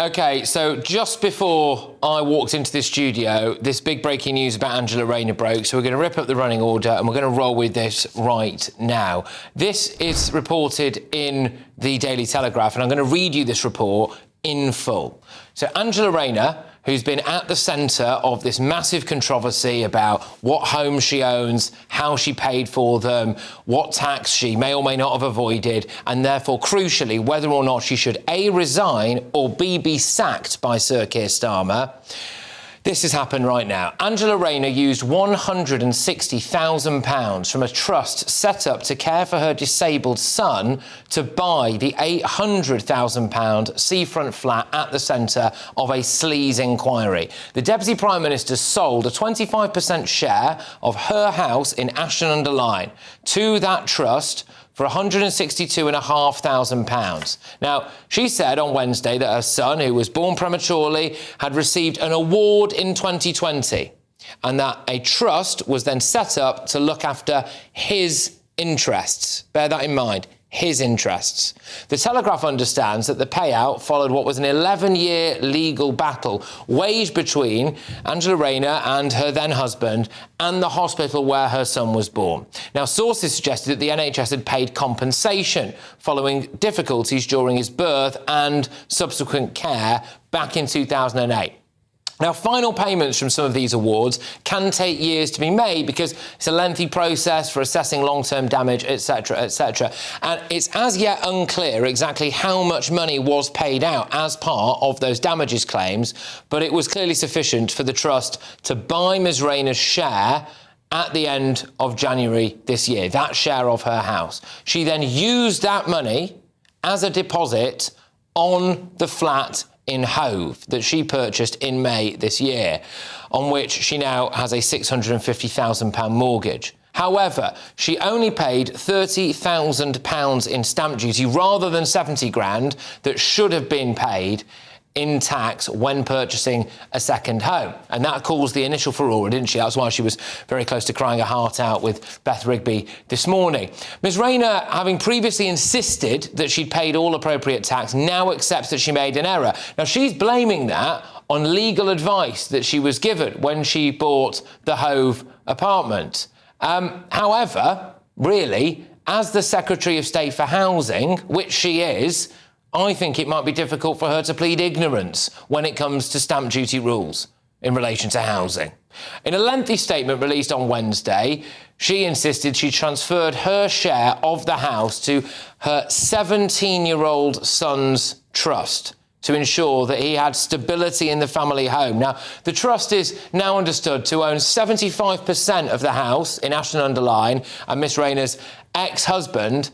OK, so just before I walked into this studio, this big breaking news about Angela Rayner broke, so we're going to rip up the running order and we're going to roll with this right now. This is reported in the Daily Telegraph, and I'm going to read you this report in full. So Angela Rayner, who's been at the centre of this massive controversy about what homes she owns, how she paid for them, what tax she may or may not have avoided, and therefore, crucially, whether or not she should A, resign or B, be sacked by Sir Keir Starmer. This has happened right now. Angela Rayner used £160,000 from a trust set up to care for her disabled son to buy the £800,000 seafront flat at the centre of a sleaze inquiry. The Deputy Prime Minister sold a 25% share of her house in Ashton-under-Lyne to that trust for £162,500. Now, she said on Wednesday that her son, who was born prematurely, had received an award in 2020 and that a trust was then set up to look after his interests. Bear that in mind. His interests. The Telegraph understands that the payout followed what was an 11-year legal battle waged between Angela Rayner and her then husband and the hospital where her son was born. Now, sources suggested that the NHS had paid compensation following difficulties during his birth and subsequent care back in 2008. Now, final payments from some of these awards can take years to be made because it's a lengthy process for assessing long-term damage, etc., etc. And it's as yet unclear exactly how much money was paid out as part of those damages claims, but it was clearly sufficient for the trust to buy Ms Rayner's share at the end of January this year, that share of her house. She then used that money as a deposit on the flat in Hove that she purchased in May this year, on which she now has a £650,000 mortgage. However, she only paid £30,000 in stamp duty rather than 70 grand that should have been paid in tax when purchasing a second home. And that caused the initial furore, didn't she? That's why she was very close to crying her heart out with Beth Rigby this morning. Ms Rayner, having previously insisted that she'd paid all appropriate tax, now accepts that she made an error. Now, she's blaming that on legal advice that she was given when she bought the Hove apartment. However, really, as the Secretary of State for Housing, which she is, I think it might be difficult for her to plead ignorance when it comes to stamp duty rules in relation to housing. In a lengthy statement released on Wednesday, she insisted she transferred her share of the house to her 17-year-old son's trust to ensure that he had stability in the family home. Now, the trust is now understood to own 75% of the house in Ashton-under-Lyne, and Miss Rayner's ex-husband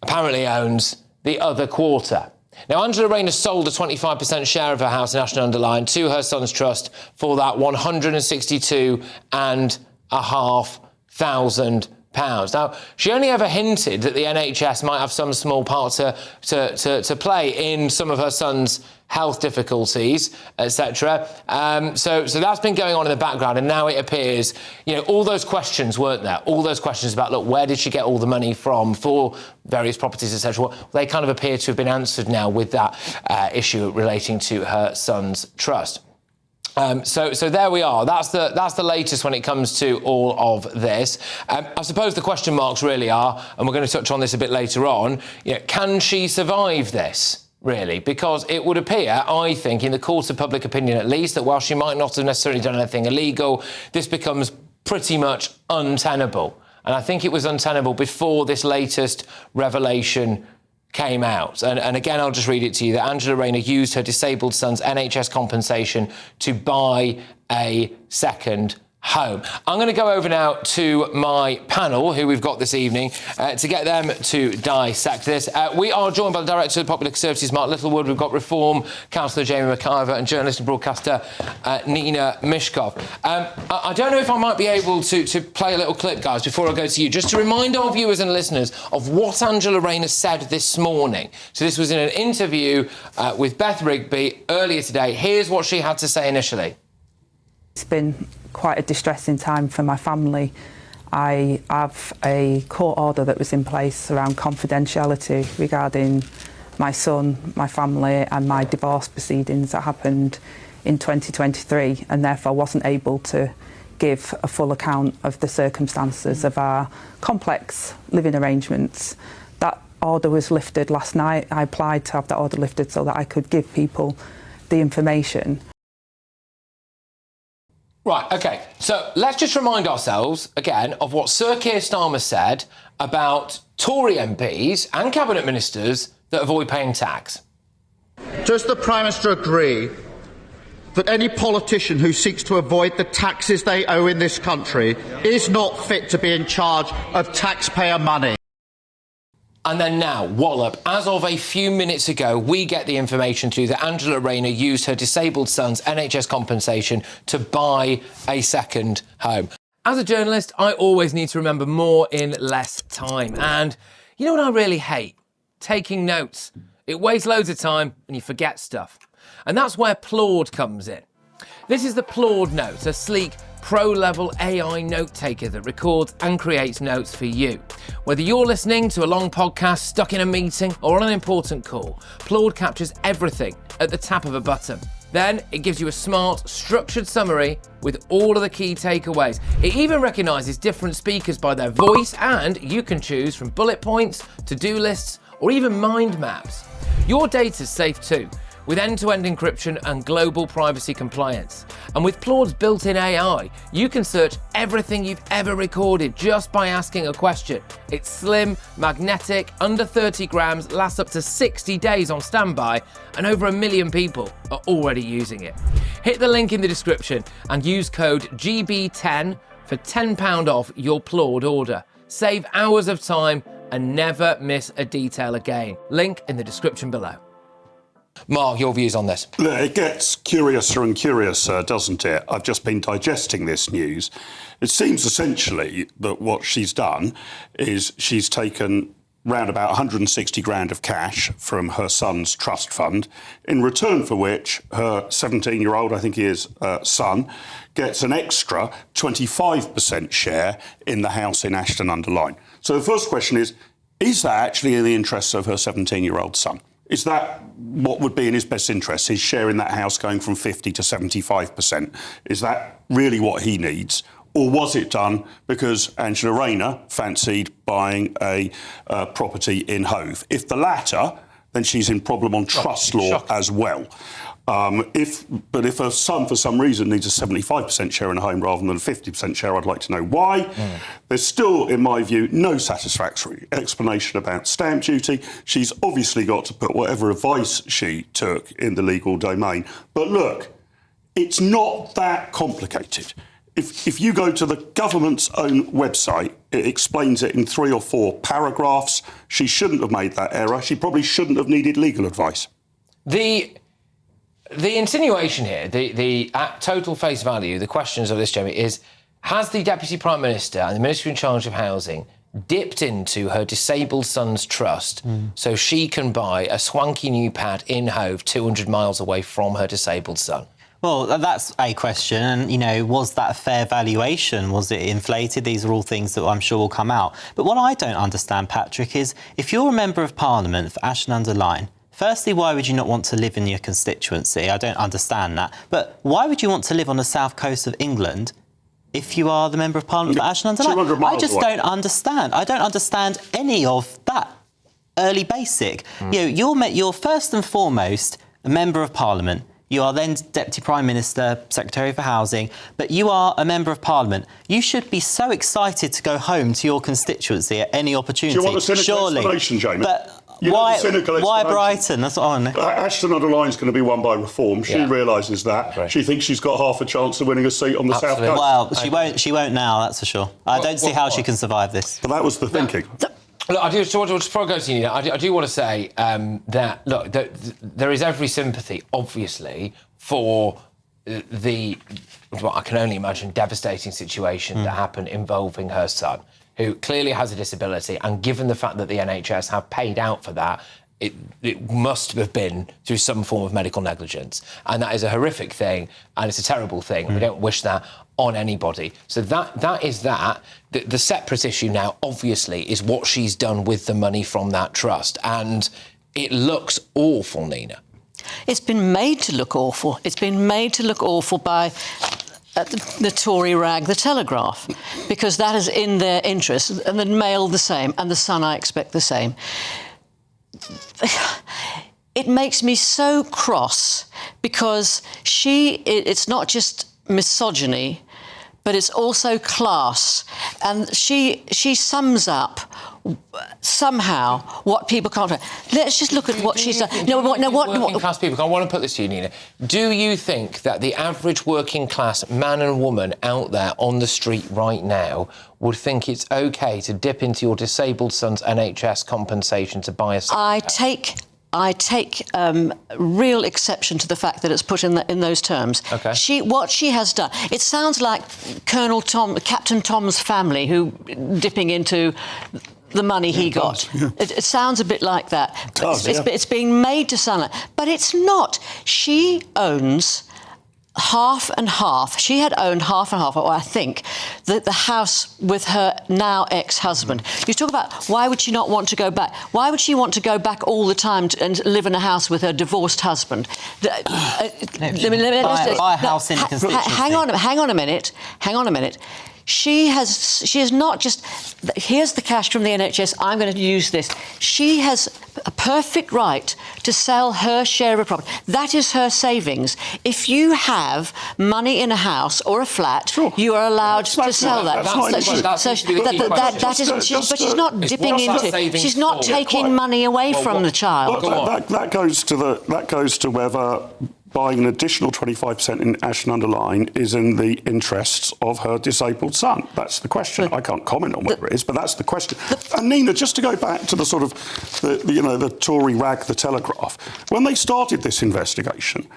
apparently owns the other quarter. Now, Angela Rayner sold a 25% share of her house in Ashton-under-Lyne to her son's trust for that £162,500. Now, she only ever hinted that the NHS might have some small part to play in some of her son's health difficulties, etc. So that's been going on in the background, and now it appears, all those questions weren't there. All those questions about, look, where did she get all the money from for various properties, etc. Well, they kind of appear to have been answered now with that issue relating to her son's trust. So there we are. That's the latest when it comes to all of this. I suppose the question marks really are, and we're going to touch on this a bit later on, can she survive this? Really, because it would appear, I think, in the court of public opinion at least, that while she might not have necessarily done anything illegal, this becomes pretty much untenable. And I think it was untenable before this latest revelation came out. And again, I'll just read it to you, that Angela Rayner used her disabled son's NHS compensation to buy a second home. I'm going to go over now to my panel, who we've got this evening, to get them to dissect this. We are joined by the Director of the Popular Conservatives, Mark Littlewood. We've got Reform Councillor Jamie McIver and journalist and broadcaster Nina Mishkov. I don't know if I might be able to play a little clip, guys, before I go to you, just to remind our viewers and listeners of what Angela Rayner said this morning. So this was in an interview with Beth Rigby earlier today. Here's what she had to say initially. It's been quite a distressing time for my family. I have a court order that was in place around confidentiality regarding my son, my family and my divorce proceedings that happened in 2023, and therefore wasn't able to give a full account of the circumstances of our complex living arrangements. That order was lifted last night. I applied to have that order lifted so that I could give people the information. Right, OK, so let's just remind ourselves again of what Sir Keir Starmer said about Tory MPs and cabinet ministers that avoid paying tax. Does the Prime Minister agree that any politician who seeks to avoid the taxes they owe in this country is not fit to be in charge of taxpayer money? And then now, wallop, as of a few minutes ago, we get the information through that Angela Rayner used her disabled son's NHS compensation to buy a second home. As a journalist, I always need to remember more in less time. And you know what I really hate? Taking notes. It wastes loads of time and you forget stuff. And that's where Plord comes in. This is the Plord Note, a sleek, pro-level AI note-taker that records and creates notes for you. Whether you're listening to a long podcast, stuck in a meeting, or on an important call, Plord captures everything at the tap of a button. Then it gives you a smart, structured summary with all of the key takeaways. It even recognises different speakers by their voice, and you can choose from bullet points, to-do lists, or even mind maps. Your data's safe too, with end-to-end encryption and global privacy compliance. And with Plord's built-in AI, you can search everything you've ever recorded just by asking a question. It's slim, magnetic, under 30 grams, lasts up to 60 days on standby, and over 1 million people are already using it. Hit the link in the description and use code GB10 for £10 off your Plord order. Save hours of time and never miss a detail again. Link in the description below. Mark, your views on this? It gets curiouser and curiouser, doesn't it? I've just been digesting this news. It seems essentially that what she's done is she's taken round about 160 grand of cash from her son's trust fund, in return for which her 17-year-old, I think he is, son, gets an extra 25% share in the house in Ashton-under-Lyne. So the first question is that actually in the interests of her 17-year-old son? Is that what would be in his best interest, his share in that house going from 50 to 75%? Is that really what he needs? Or was it done because Angela Rayner fancied buying a property in Hove? If the latter, then she's in problem on trust law as well. But if her son, for some reason, needs a 75% share in a home rather than a 50% share, I'd like to know why. There's still, in my view, no satisfactory explanation about stamp duty. She's obviously got to put whatever advice she took in the legal domain. But look, it's not that complicated. If you go to the government's own website, it explains it in 3 or 4 paragraphs. She shouldn't have made that error. She probably shouldn't have needed legal advice. The insinuation here, the at total face value, the questions of this, Jamie, is has the Deputy Prime Minister and the Minister in charge of Housing dipped into her disabled son's trust so she can buy a swanky new pad in Hove 200 miles away from her disabled son? Well, that's a question. And, you know, was that a fair valuation? Was it inflated? These are all things that I'm sure will come out. But what I don't understand, Patrick, is if you're a Member of Parliament for Ashton-under-Lyne, firstly, why would you not want to live in your constituency? I don't understand that. But why would you want to live on the south coast of England if you are the Member of Parliament for Ashton-under-Lyne? I just don't understand. I don't understand any of that early basic. You know, you're first and foremost a Member of Parliament. You are then Deputy Prime Minister, Secretary for Housing, but you are a Member of Parliament. You should be so excited to go home to your constituency at any opportunity. Do you want the cynical explanation, Jamie? But why Brighton? That's what I want to know. Ashton-under-Lyne is going to be won by reform. She realises that. Right. She thinks she's got half a chance of winning a seat on the South Coast. Well, she won't now, that's for sure. I don't see how she can survive this. But that was the thinking. Look, I do want to say that, look, there is every sympathy, obviously, for what I can only imagine, devastating situation that happened involving her son, who clearly has a disability, and given the fact that the NHS have paid out for that, it must have been through some form of medical negligence. And that is a horrific thing, and it's a terrible thing. We don't wish that on anybody. So that is that. The separate issue now, obviously, is what she's done with the money from that trust. And it looks awful, Nina. It's been made to look awful. It's been made to look awful by the Tory rag, The Telegraph, because that is in their interest, and the Mail the same, and the Sun, I expect, the same. It makes me so cross because it's not just misogyny, but it's also class. And she sums up somehow what people can't. Let's just look at what she's done. Working class people. I want to put this to you, Nina. Do you think that the average working class man and woman out there on the street right now would think it's OK to dip into your disabled son's NHS compensation to buy a... I take real exception to the fact that it's put in those terms. Okay. What she has done, it sounds like Captain Tom's family who dipping into the money he got. Does, yeah. It sounds a bit like that. It's being made to sound like, but it's not. She owns half and half. She had owned half and half, or I think, the house with her now ex-husband. You talk about why would she not want to go back? Why would she want to go back all the time and live in a house with her divorced husband? Buy a house in a constituency. Hang on a minute. She has not just, here's the cash from the NHS, I'm going to use this. She has a perfect right to sell her share of property. That is her savings. If you have money in a house or a flat, sure, you are allowed to sell that. But she's not dipping into. She's not taking money away from the child. That goes to whether buying an additional 25% in Ashton-under-Lyne is in the interests of her disabled son. That's the question. I can't comment on whether it is, but that's the question. And Nina, just to go back to the sort of, the Tory rag, The Telegraph, when they started this investigation,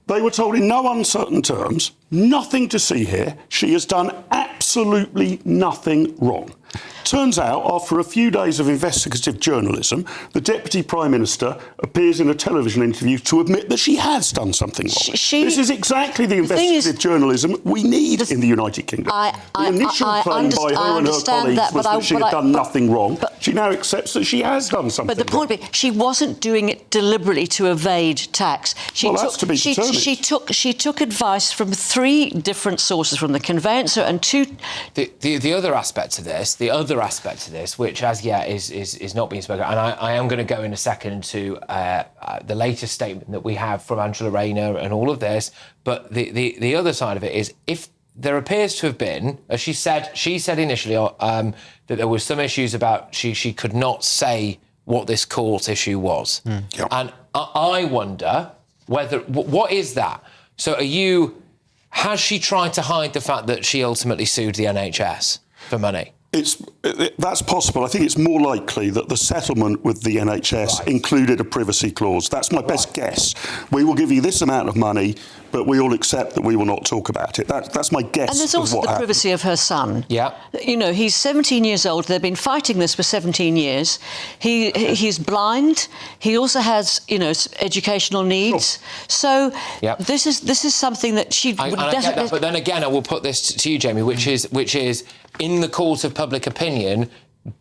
they were told in no uncertain terms, nothing to see here, she has done absolutely nothing wrong. Turns out, after a few days of investigative journalism, the Deputy Prime Minister appears in a television interview to admit that she has done something wrong. This is exactly the investigative journalism we need in the United Kingdom. The initial claim by her and her colleagues was that she had done nothing wrong. She now accepts that she has done something wrong. But the point being, she wasn't doing it deliberately to evade tax. That's to be determined. She took advice from 3 different sources, from the conveyancer and 2... The other aspect to this, which as yet is not being spoken, and I am going to go in a second to the latest statement that we have from Angela Rayner and all of this, but the other side of it is, if there appears to have been, as she said initially, that there was some issues about she could not say what this court issue was. Yep. And I wonder what is that? So has she tried to hide the fact that she ultimately sued the NHS for money? That's possible. I think it's more likely that the settlement with the NHS included a privacy clause. That's my best guess. We will give you this amount of money, but we all accept that we will not talk about it. That's my guess. And there's also the privacy of her son. Yeah. He's 17 years old. They've been fighting this for 17 years. He's blind. He also has, educational needs. Sure. So this is something that she would definitely... But then again, I will put this to you, Jamie, which is in the court of public opinion,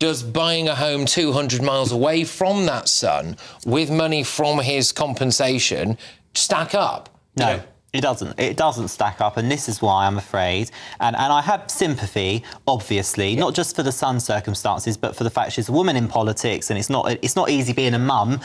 does buying a home 200 miles away from that son with money from his compensation stack up? No. It doesn't. It doesn't stack up, and this is why I'm afraid. And I have sympathy, obviously, not just for the son's circumstances, but for the fact she's a woman in politics, and it's not easy being a mum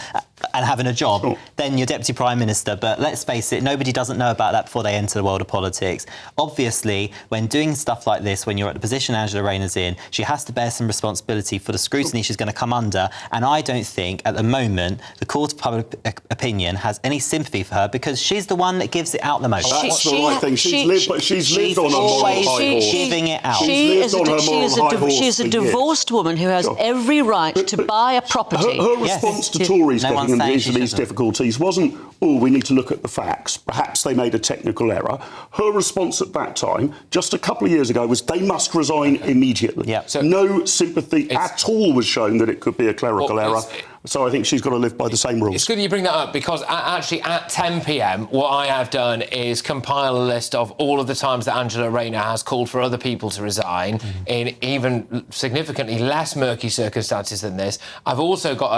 and having a job. Sure. Then you're Deputy Prime Minister. But let's face it, nobody doesn't know about that before they enter the world of politics. Obviously, when doing stuff like this, when you're at the position Angela Rayner's in, she has to bear some responsibility for the scrutiny she's going to come under. And I don't think, at the moment, the Court of Public Opinion has any sympathy for her, because she's the one that gives it out the most. That's the right thing. She's lived on her moral high horse. Giving it out. She is a divorced woman who has every right to buy a property. Her response to Tories getting into these difficulties wasn't, we need to look at the facts. Perhaps they made a technical error. Her response at that time, just a couple of years ago, was they must resign immediately. Yeah. So no sympathy at all was shown that it could be a clerical error. So I think she's got to live by the same rules. It's good that you bring that up, because actually at 10 p.m, what I have done is compile a list of all of the times that Angela Rayner has called for other people to resign in even significantly less murky circumstances than this. I've also got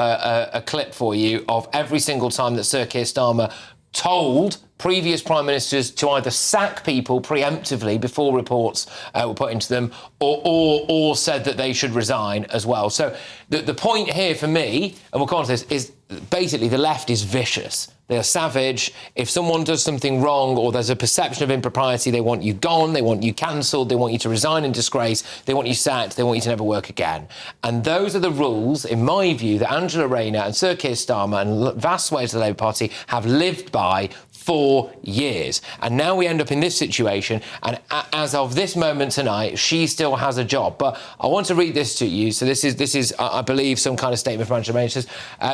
a clip for you of every single time that Sir Keir Starmer told previous prime ministers to either sack people preemptively before reports were put into them, or said that they should resign as well. So the point here for me, and we'll come on to this, is basically the left is vicious. They are savage. If someone does something wrong or there's a perception of impropriety, they want you gone, they want you cancelled, they want you to resign in disgrace, they want you sacked, they want you to never work again. And those are the rules, in my view, that Angela Rayner and Sir Keir Starmer and vast swathes of the Labour Party have lived by for years. And now we end up in this situation, and as of this moment tonight, she still has a job. But I want to read this to you. So this is I believe, some kind of statement from Angela Rayner. It says,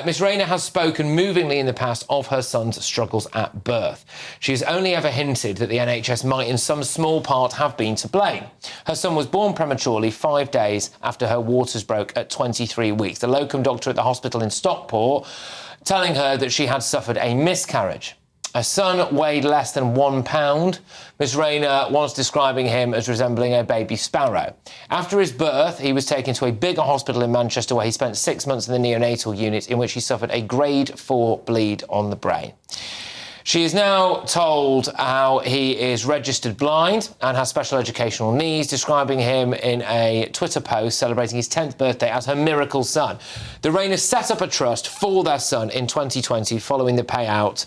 Miss Rayner has spoken movingly in the past of her son's struggles at birth. She has only ever hinted that the NHS might in some small part have been to blame. Her son was born prematurely 5 days after her waters broke at 23 weeks. The locum doctor at the hospital in Stockport telling her that she had suffered a miscarriage. Her son weighed less than £1. Miss Rayner once describing him as resembling a baby sparrow. After his birth, he was taken to a bigger hospital in Manchester, where he spent 6 months in the neonatal unit, in which he suffered a grade 4 bleed on the brain. She is now told how he is registered blind and has special educational needs, describing him in a Twitter post celebrating his 10th birthday as her miracle son. The Rayners set up a trust for their son in 2020 following the payout,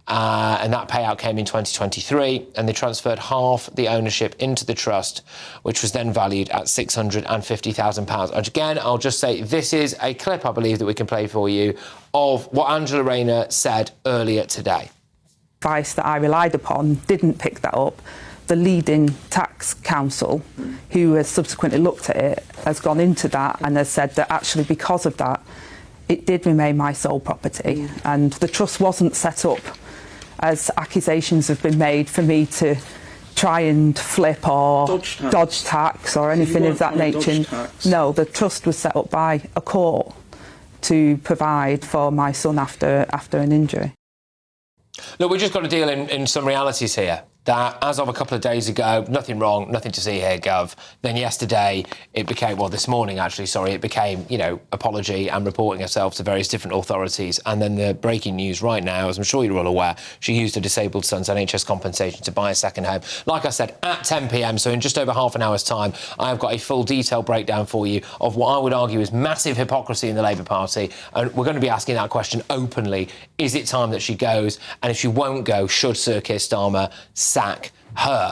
and that payout came in 2023, and they transferred half the ownership into the trust, which was then valued at £650,000. And again, I'll just say this is a clip, I believe, that we can play for you of what Angela Rayner said earlier today. Advice that I relied upon didn't pick that up. The leading tax counsel, who has subsequently looked at it, has gone into that and has said that actually because of that, it did remain my sole property. And the trust wasn't set up, as accusations have been made, for me to try and flip or dodge tax or anything of that nature. No, the trust was set up by a court to provide for my son after an injury. Look, we've just got to deal in some realities here. That as of a couple of days ago, nothing wrong, nothing to see here, Gov. Then yesterday, it became, well, this morning, actually, sorry, it became, apology and reporting herself to various different authorities. And then the breaking news right now, as I'm sure you're all aware, she used her disabled son's NHS compensation to buy a second home. Like I said, at 10 p.m, so in just over half an hour's time, I have got a full detailed breakdown for you of what I would argue is massive hypocrisy in the Labour Party. And we're going to be asking that question openly. Is it time that she goes? And if she won't go, should Sir Keir Starmer sack her?